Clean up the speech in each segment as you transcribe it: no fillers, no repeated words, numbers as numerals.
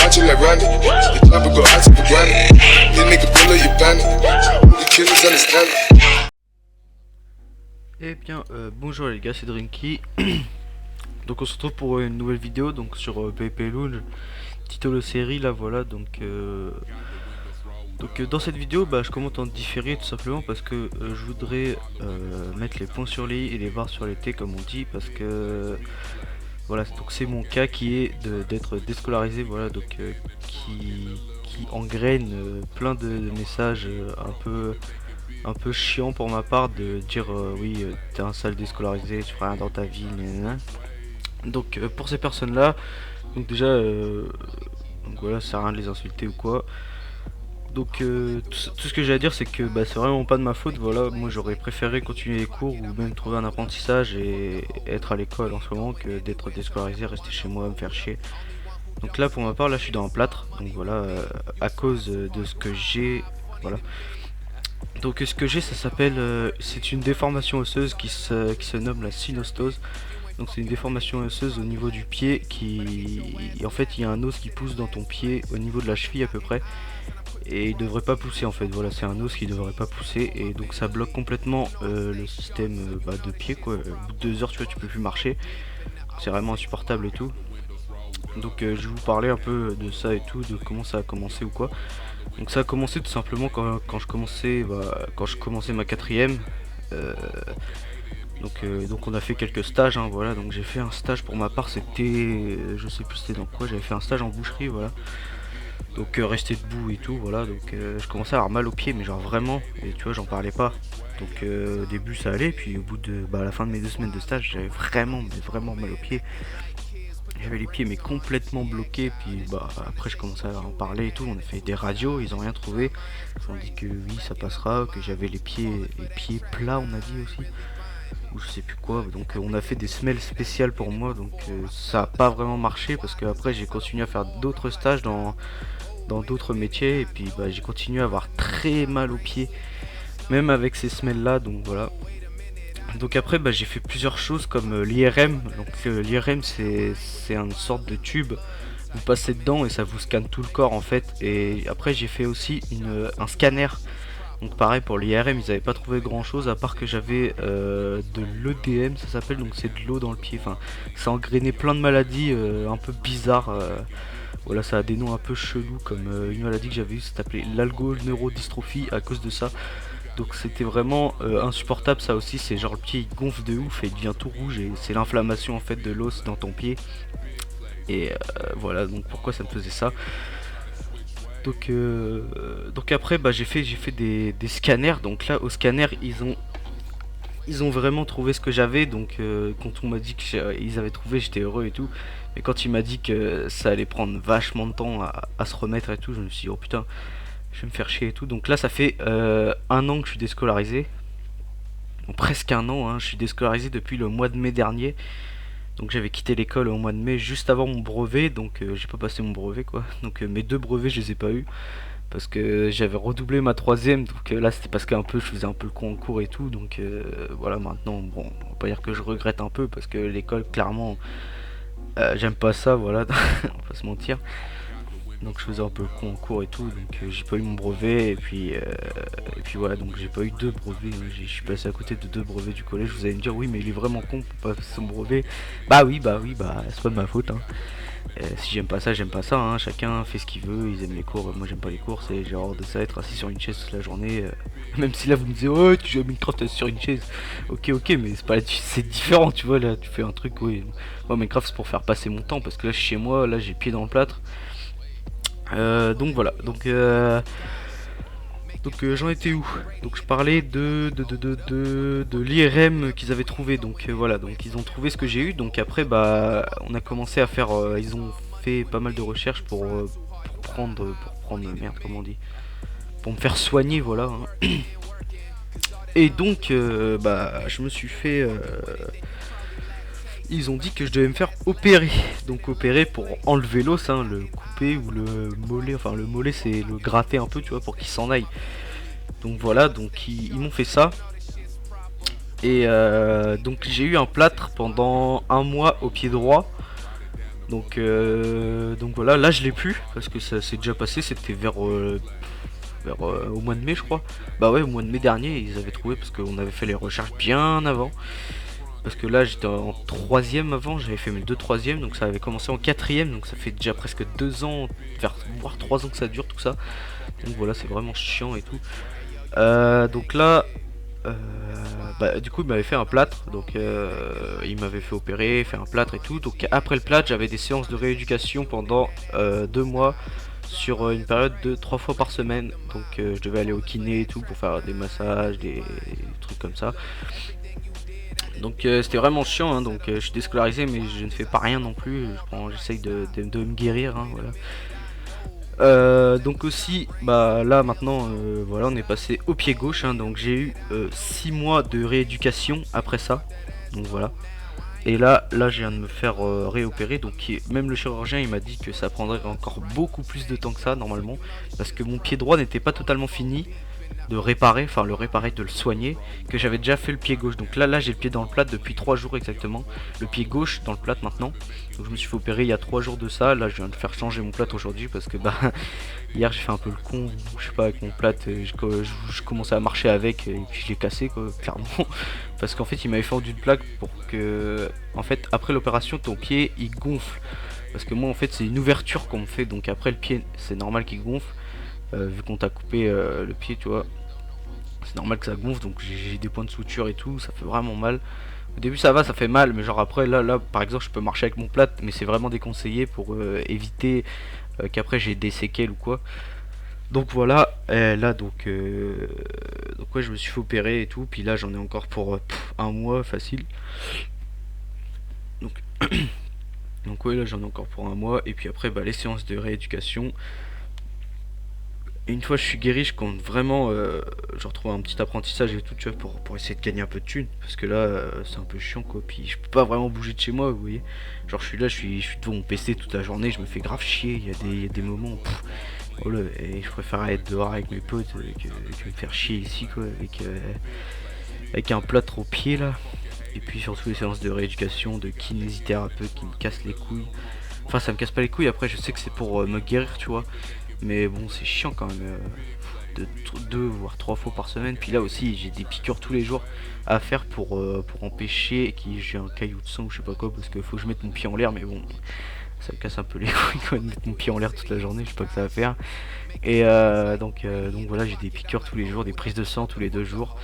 watching like Randy. The chopper go out to the granny. These niggas pull up your bandit. The killers understand it. Eh bien, bonjour les gars, c'est Drinky. Donc on se retrouve pour une nouvelle vidéo donc sur PvP Lounge, titre de série là, voilà. Donc dans cette vidéo, je commente en différé tout simplement parce que je voudrais mettre les points sur les i et les barres sur les t comme on dit, parce que voilà, donc c'est mon cas qui est d'être déscolarisé, voilà, donc qui engraine plein de messages un peu chiant pour ma part de dire oui, t'es un sale déscolarisé, tu feras rien dans ta vie, nanana. Donc pour ces personnes là, donc déjà donc voilà, ça sert à rien de les insulter ou quoi. Donc tout ce que j'ai à dire, c'est que c'est vraiment pas de ma faute, voilà. Moi j'aurais préféré continuer les cours ou même trouver un apprentissage et être à l'école en ce moment que d'être déscolarisé, rester chez moi, me faire chier. Donc là pour ma part, là je suis dans un plâtre, donc voilà, à cause de ce que j'ai, voilà. Donc ce que j'ai, ça s'appelle, c'est une déformation osseuse qui se nomme la synostose. Donc c'est une déformation osseuse au niveau du pied en fait il y a un os qui pousse dans ton pied au niveau de la cheville à peu près. Et il devrait pas pousser en fait, voilà, c'est un os qui devrait pas pousser. Et donc ça bloque complètement le système de pied quoi. Au bout de 2 heures tu vois, tu peux plus marcher. C'est vraiment insupportable et tout. Donc je vais vous parler un peu de ça et tout, de comment ça a commencé ou quoi. Donc ça a commencé tout simplement quand je commençais ma quatrième. Donc on a fait quelques stages, hein, voilà. Donc j'ai fait un stage pour ma part, c'était, je sais plus c'était dans quoi, j'avais fait un stage en boucherie, voilà. Donc rester debout et tout, voilà. Donc je commençais à avoir mal aux pieds, mais genre vraiment, et tu vois, j'en parlais pas. Donc au début ça allait, puis au bout de à la fin de mes 2 semaines de stage, j'avais vraiment mal aux pieds. J'avais les pieds mais complètement bloqués, puis après je commençais à en parler et tout. On a fait des radios, ils ont rien trouvé. Ils ont dit que oui ça passera, que j'avais les pieds plats, on a dit aussi, ou je sais plus quoi. Donc on a fait des semelles spéciales pour moi, donc ça a pas vraiment marché parce que après j'ai continué à faire d'autres stages dans d'autres métiers, et puis j'ai continué à avoir très mal aux pieds même avec ces semelles là, donc voilà. Donc après j'ai fait plusieurs choses comme l'IRM. Donc l'IRM c'est une sorte de tube, vous passez dedans et ça vous scanne tout le corps en fait. Et après j'ai fait aussi un scanner. Donc pareil pour l'IRM, ils n'avaient pas trouvé grand chose à part que j'avais de l'EDM, ça s'appelle, donc c'est de l'eau dans le pied. Enfin, ça engrainait plein de maladies un peu bizarres. Voilà, ça a des noms un peu chelous, comme une maladie que j'avais eue, ça s'appelait l'algoneurodystrophie à cause de ça. Donc c'était vraiment insupportable, ça aussi. C'est genre le pied il gonfle de ouf et il devient tout rouge, et c'est l'inflammation en fait de l'os dans ton pied. Et voilà, donc pourquoi ça me faisait ça. Donc après j'ai fait des scanners. Donc là au scanner ils ont vraiment trouvé ce que j'avais. Donc quand on m'a dit qu'ils avaient trouvé, j'étais heureux et tout. Mais quand il m'a dit que ça allait prendre vachement de temps à se remettre et tout, je me suis dit oh putain, je vais me faire chier et tout. Donc là ça fait 1 an que je suis déscolarisé. Donc presque 1 an, hein. Je suis déscolarisé depuis le mois de mai dernier. Donc j'avais quitté l'école au mois de mai juste avant mon brevet, donc j'ai pas passé mon brevet quoi. Donc mes 2 brevets je les ai pas eu parce que j'avais redoublé ma 3ème. Donc là c'était parce qu'un peu je faisais un peu le con en cours et tout. Donc voilà, maintenant bon, on va pas dire que je regrette un peu parce que l'école clairement j'aime pas ça, voilà. On va pas se mentir. Donc je faisais un peu le con en cours et tout, donc j'ai pas eu mon brevet, et puis voilà, donc j'ai pas eu 2 brevets. Je suis passé à côté de 2 brevets du collège. Vous allez me dire oui mais il est vraiment con pour pas passer son brevet. Bah oui, c'est pas de ma faute, hein. Si j'aime pas ça, j'aime pas ça, hein. Chacun fait ce qu'il veut, ils aiment les cours, moi j'aime pas les cours, c'est genre de ça, être assis sur une chaise toute la journée. Même si là vous me dites oh tu joues à Minecraft sur une chaise, ok mais c'est différent, tu vois. Là tu fais un truc, oui. Moi Minecraft c'est pour faire passer mon temps, parce que là je suis chez moi, là j'ai pied dans le plâtre. Donc voilà, donc j'en étais où? Donc je parlais de l'IRM qu'ils avaient trouvé. Donc voilà, donc ils ont trouvé ce que j'ai eu. Donc après on a commencé à faire, ils ont fait pas mal de recherches pour prendre merde, comment on dit, pour me faire soigner, voilà, hein. Et donc je me suis fait ils ont dit que je devais me faire opérer. Donc opérer pour enlever l'os, hein, le couper ou le mollet. Enfin le mollet c'est le gratter un peu, tu vois, pour qu'il s'en aille. Donc voilà, donc ils m'ont fait ça. Et donc j'ai eu un plâtre pendant 1 mois au pied droit. Donc voilà, là je l'ai plus parce que ça s'est déjà passé, c'était au mois de mai je crois. Bah ouais, au mois de mai dernier ils avaient trouvé parce qu'on avait fait les recherches bien avant. Parce que là j'étais en troisième avant, j'avais fait mes deux troisièmes, donc ça avait commencé en quatrième, donc ça fait déjà presque 2 ans, voire 3 ans que ça dure tout ça. Donc voilà, c'est vraiment chiant et tout. Donc là, euh, bah, du coup il m'avait fait un plâtre, donc il m'avait fait opérer, faire un plâtre et tout. Donc après le plâtre j'avais des séances de rééducation pendant 2 mois sur une période de 3 fois par semaine. Donc je devais aller au kiné et tout pour faire des massages, des trucs comme ça. Donc c'était vraiment chiant, hein. Donc je suis déscolarisé mais je ne fais pas rien non plus, j'essaye de me guérir, hein, voilà. Donc aussi, bah là maintenant, voilà, on est passé au pied gauche, hein. Donc j'ai eu 6 mois de rééducation après ça, donc voilà. Et là je viens de me faire réopérer, donc même le chirurgien il m'a dit que ça prendrait encore beaucoup plus de temps que ça normalement, parce que mon pied droit n'était pas totalement fini de réparer, enfin le réparer, de le soigner, que j'avais déjà fait le pied gauche. Donc là j'ai le pied dans le plâtre depuis 3 jours exactement, le pied gauche dans le plâtre maintenant. Donc je me suis fait opérer il y a 3 jours de ça. Là je viens de faire changer mon plâtre aujourd'hui parce que bah hier j'ai fait un peu le con, je sais pas, avec mon plâtre, je commençais à marcher avec et puis je l'ai cassé quoi, clairement. Parce qu'en fait il m'avait fendu une plaque pour que, en fait après l'opération ton pied il gonfle. Parce que moi en fait c'est une ouverture qu'on me fait, donc après le pied c'est normal qu'il gonfle. Vu qu'on t'a coupé le pied, tu vois, c'est normal que ça gonfle, donc j'ai des points de suture et tout, ça fait vraiment mal. Au début ça va, ça fait mal, mais genre après là par exemple je peux marcher avec mon plâtre, mais c'est vraiment déconseillé pour éviter qu'après j'ai des séquelles ou quoi. Donc voilà, là donc ouais, je me suis fait opérer et tout, puis là j'en ai encore pour 1 mois facile. Donc donc ouais, là j'en ai encore pour 1 mois, et puis après bah les séances de rééducation. Et une fois je suis guéri, je compte vraiment je retrouve un petit apprentissage et tout, tu vois, pour essayer de gagner un peu de thunes. Parce que là c'est un peu chiant quoi, puis je peux pas vraiment bouger de chez moi, vous voyez. Genre je suis là, je suis devant mon PC toute la journée, je me fais grave chier, il y a des moments où oh là, et je préfère être dehors avec mes potes que me faire chier ici quoi, avec un plâtre au pied là. Et puis surtout les séances de rééducation, de kinésithérapeute qui me cassent les couilles. Enfin ça me casse pas les couilles, après je sais que c'est pour me guérir, tu vois. Mais bon, c'est chiant quand même, de 2 voire 3 fois par semaine. Puis là aussi, j'ai des piqûres tous les jours à faire pour empêcher que j'ai un caillou de sang ou je sais pas quoi, parce qu'il faut que je mette mon pied en l'air. Mais bon, ça me casse un peu les couilles quand même de mettre mon pied en l'air toute la journée, je sais pas que ça va faire. Et donc voilà, j'ai des piqûres tous les jours, des prises de sang tous les 2 jours.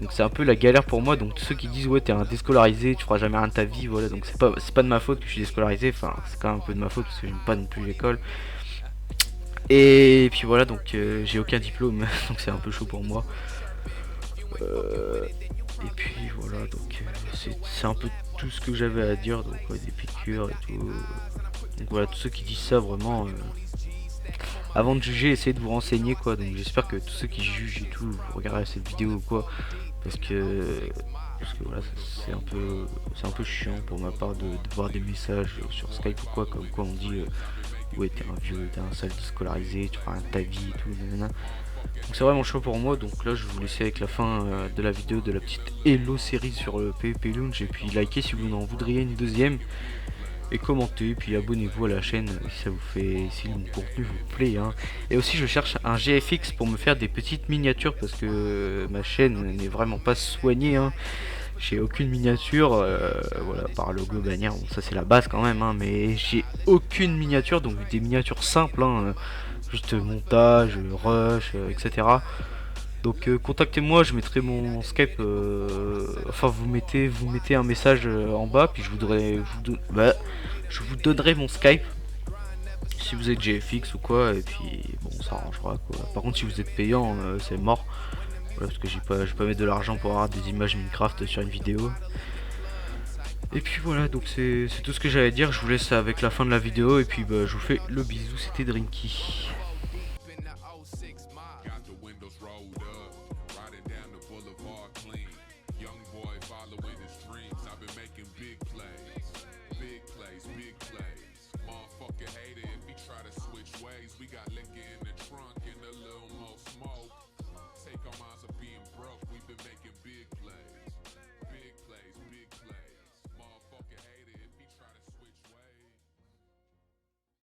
Donc c'est un peu la galère pour moi. Donc tous ceux qui disent ouais t'es un déscolarisé, tu feras jamais rien de ta vie, voilà. Donc c'est pas de ma faute que je suis déscolarisé, enfin c'est quand même un peu de ma faute parce que j'aime pas non plus l'école. Et puis voilà, donc j'ai aucun diplôme, donc c'est un peu chaud pour moi. Et puis voilà, donc c'est un peu tout ce que j'avais à dire, donc ouais, des piqûres et tout. Donc voilà, tous ceux qui disent ça vraiment, avant de juger, essayez de vous renseigner quoi. Donc j'espère que tous ceux qui jugent et tout, vous regarderez cette vidéo ou quoi, parce que voilà, c'est un peu chiant pour ma part de voir des messages sur Skype ou quoi, comme quoi on dit ouais t'es un vieux, t'es un sale déscolarisé, tu feras rien de ta vie et tout, nanana. Donc c'est vraiment chaud pour moi, donc là je vais vous laisser avec la fin de la vidéo de la petite Hello série sur le PvP Lounge, et puis likez si vous en voudriez une deuxième, et commentez, puis abonnez-vous à la chaîne si ça vous fait, si mon contenu vous plaît, hein. Et aussi je cherche un GFX pour me faire des petites miniatures, parce que ma chaîne n'est vraiment pas soignée, hein. J'ai aucune miniature, voilà, par logo, bannière, bon ça c'est la base quand même, hein, mais j'ai aucune miniature, donc des miniatures simples, hein, juste montage, rush, etc. Donc contactez-moi, je mettrai mon Skype, enfin vous mettez un message en bas, puis je vous donnerai mon Skype si vous êtes GFX ou quoi, et puis bon ça arrangera quoi. Par contre si vous êtes payant, c'est mort. Voilà, parce que je vais pas mettre de l'argent pour avoir des images Minecraft sur une vidéo. Et puis voilà, donc c'est tout ce que j'allais dire. Je vous laisse avec la fin de la vidéo, et puis bah, je vous fais le bisou, c'était Drinky.